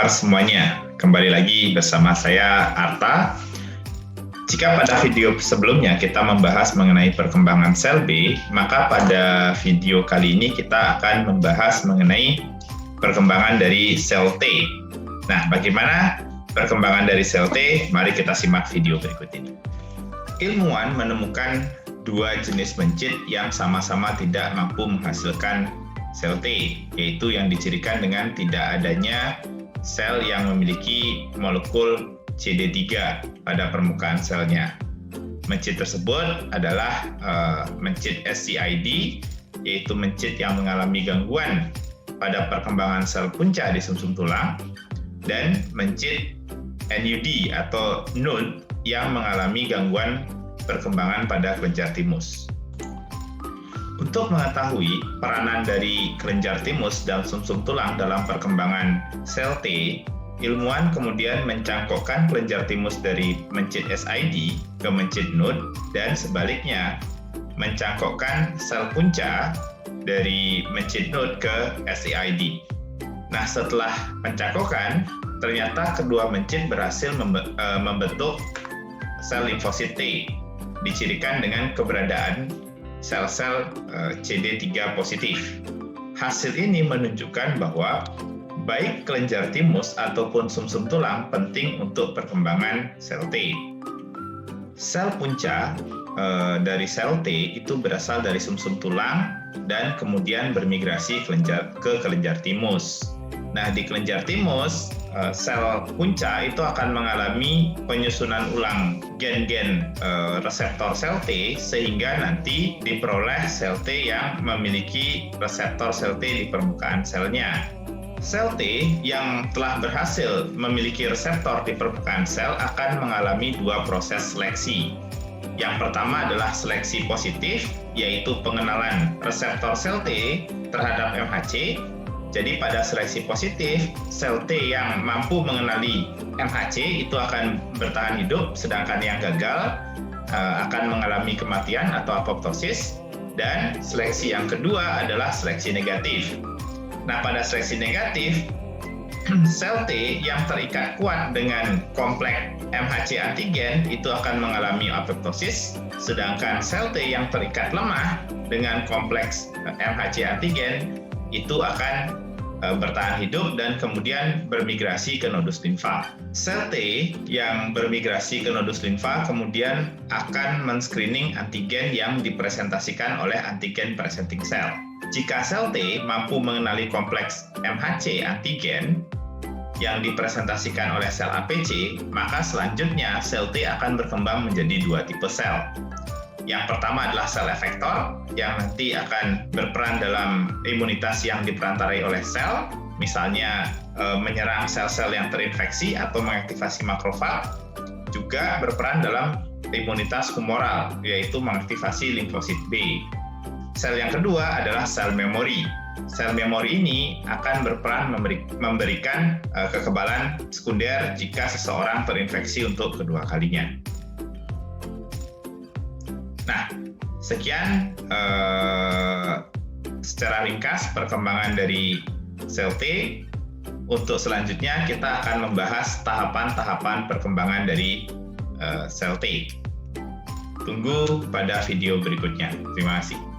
kabar semuanya? Kembali lagi bersama saya Arta. Jika pada video sebelumnya kita membahas mengenai perkembangan sel B, maka pada video kali ini kita akan membahas mengenai perkembangan dari sel T. Nah, bagaimana perkembangan dari sel T? Mari kita simak video berikut ini. Ilmuwan menemukan dua jenis mencit yang sama-sama tidak mampu menghasilkan sel T, yaitu yang dicirikan dengan tidak adanya sel yang memiliki molekul CD3 pada permukaan selnya. Mencit tersebut adalah mencit SCID, yaitu mencit yang mengalami gangguan pada perkembangan sel punca di sumsum tulang, dan mencit NUD atau NUD yang mengalami gangguan perkembangan pada kelenjar timus. Untuk mengetahui peranan dari kelenjar timus dan sumsum tulang dalam perkembangan sel T, ilmuwan kemudian mencangkokkan kelenjar timus dari mencit SID ke mencit NUD dan sebaliknya mencangkokkan sel punca dari mencit NUD ke SCID. Nah, setelah pencangkokan, ternyata kedua mencit berhasil membentuk sel limfosit T, dicirikan dengan keberadaan sel-sel CD3 positif. Hasil ini menunjukkan bahwa baik kelenjar timus ataupun sumsum tulang penting untuk perkembangan sel T. Sel punca dari sel T itu berasal dari sumsum tulang dan kemudian bermigrasi ke kelenjar timus. Nah, di kelenjar timus, sel punca itu akan mengalami penyusunan ulang gen-gen reseptor sel T sehingga nanti diperoleh sel T yang memiliki reseptor sel T di permukaan selnya. Sel T yang telah berhasil memiliki reseptor di permukaan sel akan mengalami dua proses seleksi. Yang pertama adalah seleksi positif, yaitu pengenalan reseptor sel T terhadap MHC. Jadi pada seleksi positif, sel T yang mampu mengenali MHC itu akan bertahan hidup, sedangkan yang gagal akan mengalami kematian atau apoptosis. Dan seleksi yang kedua adalah seleksi negatif. Nah, pada seleksi negatif, sel T yang terikat kuat dengan kompleks MHC antigen itu akan mengalami apoptosis, sedangkan sel T yang terikat lemah dengan kompleks MHC antigen itu akan bertahan hidup dan kemudian bermigrasi ke nodus limfa. Sel T yang bermigrasi ke nodus limfa kemudian akan men-screening antigen yang dipresentasikan oleh antigen presenting cell. Jika sel T mampu mengenali kompleks MHC antigen yang dipresentasikan oleh sel APC, maka selanjutnya sel T akan berkembang menjadi dua tipe sel. Yang pertama adalah sel efektor yang nanti akan berperan dalam imunitas yang diperantarai oleh sel, misalnya menyerang sel-sel yang terinfeksi atau mengaktifasi makrofag, juga berperan dalam imunitas humoral, yaitu mengaktifasi limfosit B. Sel yang kedua adalah sel memori. Sel memori ini akan berperan memberikan kekebalan sekunder jika seseorang terinfeksi untuk kedua kalinya. Nah, sekian secara ringkas perkembangan dari sel T. Untuk selanjutnya kita akan membahas tahapan-tahapan perkembangan dari sel T. Tunggu pada video berikutnya. Terima kasih.